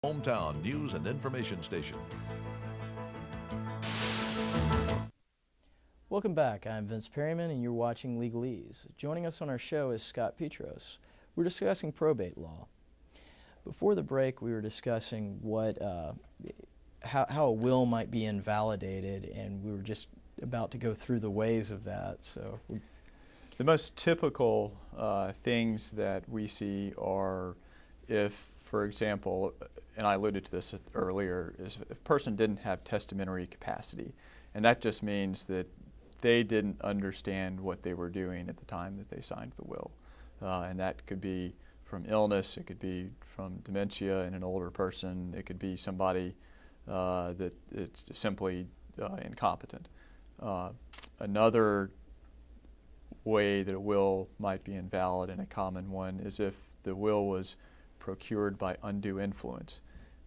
Hometown news and information station. Welcome back. I'm Vincent Perryman and you're watching Legalese. Joining us on our show is Scott Peatross. We're discussing probate law. Before the break, we were discussing how a will might be invalidated, and we were just about to go through the ways of that. The most typical things that we see are if, for example, and I alluded to this earlier, is if a person didn't have testamentary capacity, and that just means that they didn't understand what they were doing at the time that they signed the will. And that could be from illness, it could be from dementia in an older person, it could be somebody that it's simply incompetent. Another way that a will might be invalid, and a common one, is if the will was procured by undue influence.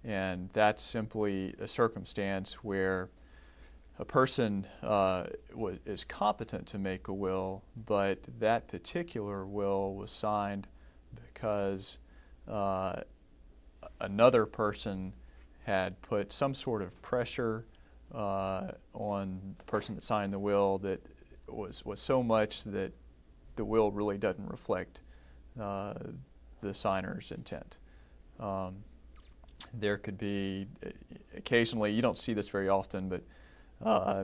And that's simply a circumstance where a person is competent to make a will, but that particular will was signed because another person had put some sort of pressure on the person that signed the will that was so much that the will really doesn't reflect the signer's intent. There could be, occasionally, you don't see this very often, but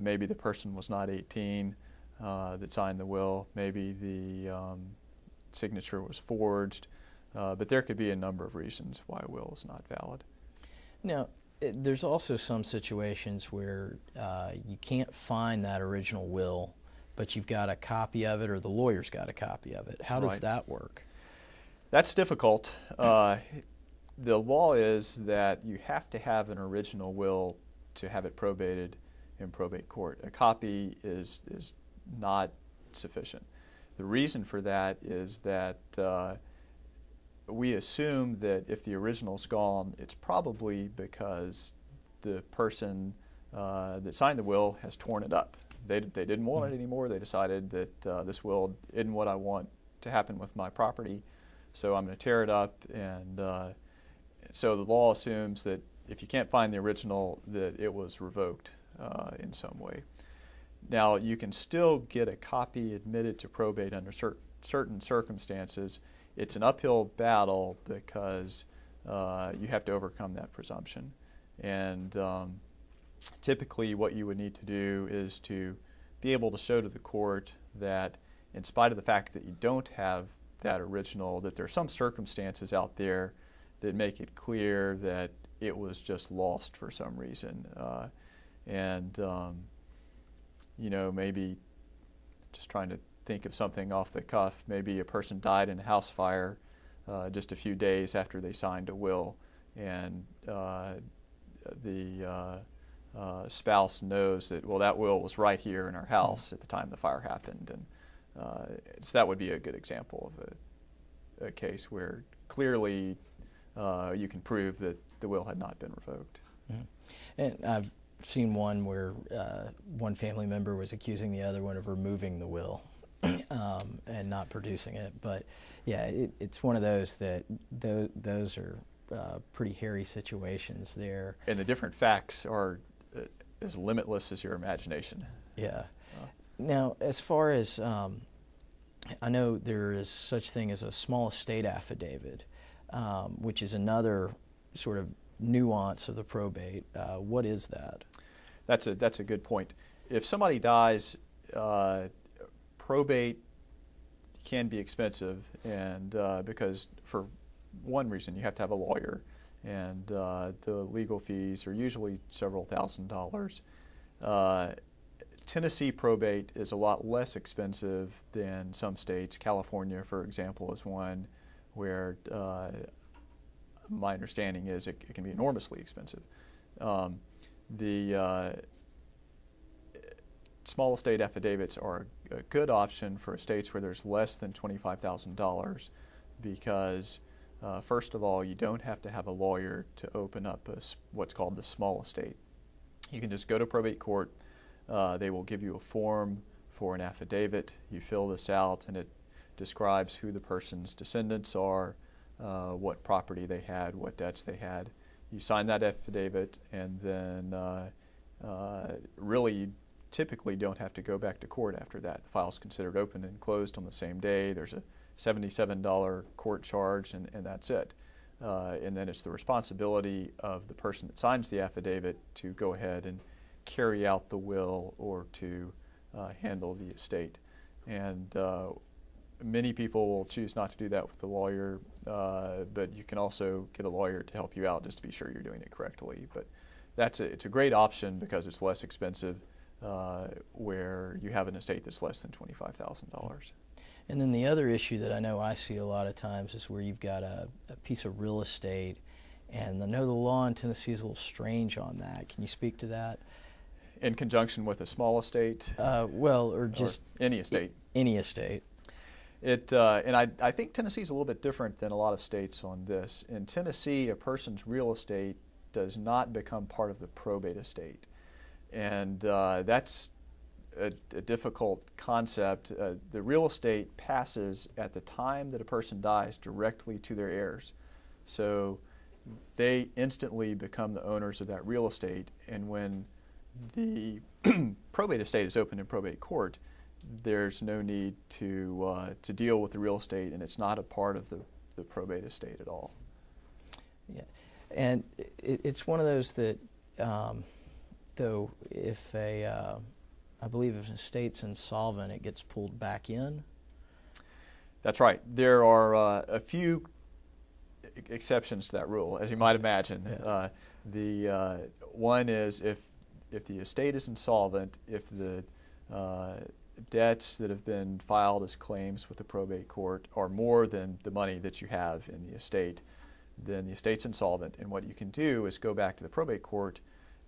maybe the person was not 18 that signed the will, maybe the signature was forged, but there could be a number of reasons why a will is not valid. Now, there's also some situations where you can't find that original will, but you've got a copy of it, or the lawyer's got a copy of it. How does that work? That's difficult. The law is that you have to have an original will to have it probated in probate court. A copy is not sufficient. The reason for that is that we assume that if the original's gone, it's probably because the person that signed the will has torn it up. They didn't want it anymore. They decided that this will isn't what I want to happen with my property, so I'm going to tear it up. And so the law assumes that if you can't find the original, that it was revoked in some way. Now, you can still get a copy admitted to probate under certain circumstances. It's an uphill battle because you have to overcome that presumption. And typically what you would need to do is to be able to show to the court that in spite of the fact that you don't have that original, that there are some circumstances out there that make it clear that it was just lost for some reason. You know, maybe just trying to think of something off the cuff, maybe a person died in a house fire just a few days after they signed a will, and the spouse knows that, well, that will was right here in our house at the time the fire happened. And so that would be a good example of a case where clearly you can prove that the will had not been revoked. Mm-hmm. And I've seen one where one family member was accusing the other one of removing the will and not producing it. But yeah, it's one of those that those are pretty hairy situations there. And the different facts are as limitless as your imagination. Yeah. Now, as far as I know, there is such thing as a small estate affidavit, which is another sort of nuance of the probate. What is that? That's a good point. If somebody dies, probate can be expensive, and because for one reason you have to have a lawyer, and the legal fees are usually several $1,000s. Tennessee probate is a lot less expensive than some states. California, for example, is one where my understanding is it can be enormously expensive. The small estate affidavits are a good option for estates where there's less than $25,000 because first of all, you don't have to have a lawyer to open up what's called the small estate. You can just go to probate court. They will give you a form for an affidavit. You fill this out, and it describes who the person's descendants are, what property they had, what debts they had, you sign that affidavit, and then really you typically don't have to go back to court after that. The file's considered open and closed on the same day. There's a $77 court charge, and that's it. And then it's the responsibility of the person that signs the affidavit to go ahead and carry out the will or to handle the estate. And many people will choose not to do that with a lawyer, but you can also get a lawyer to help you out just to be sure you're doing it correctly. But it's a great option because it's less expensive where you have an estate that's less than $25,000. And then the other issue that I know I see a lot of times is where you've got a piece of real estate, and I know the law in Tennessee is a little strange on that. Can you speak to that? In conjunction with a small estate? Or just any estate. Any estate. And I think Tennessee is a little bit different than a lot of states on this. In Tennessee, a person's real estate does not become part of the probate estate. And that's a difficult concept. The real estate passes at the time that a person dies directly to their heirs. So they instantly become the owners of that real estate. And when the probate estate is opened in probate court, there's no need to deal with the real estate, and it's not a part of the probate estate at all. Yeah, and it's one of those that, though, if I believe if an estate's insolvent, it gets pulled back in. That's right. There are a few exceptions to that rule, as you might imagine. Yeah. The one is if the estate is insolvent, if the debts that have been filed as claims with the probate court are more than the money that you have in the estate, then the estate's insolvent. And what you can do is go back to the probate court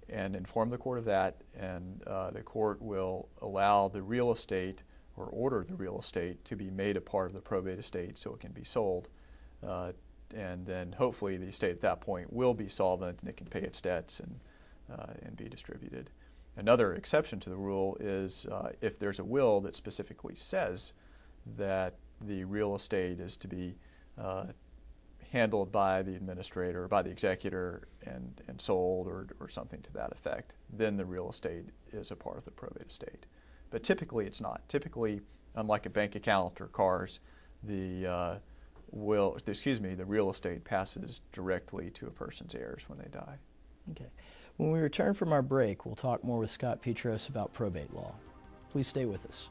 and inform the court of that, and the court will allow the real estate or order the real estate to be made a part of the probate estate so it can be sold. And then hopefully the estate at that point will be solvent and it can pay its debts and be distributed. Another exception to the rule is if there's a will that specifically says that the real estate is to be handled by the administrator or by the executor and sold or something to that effect, then the real estate is a part of the probate estate. But typically it's not. Typically, unlike a bank account or cars, the real estate passes directly to a person's heirs when they die. Okay. When we return from our break, we'll talk more with Scott Peatross about probate law. Please stay with us.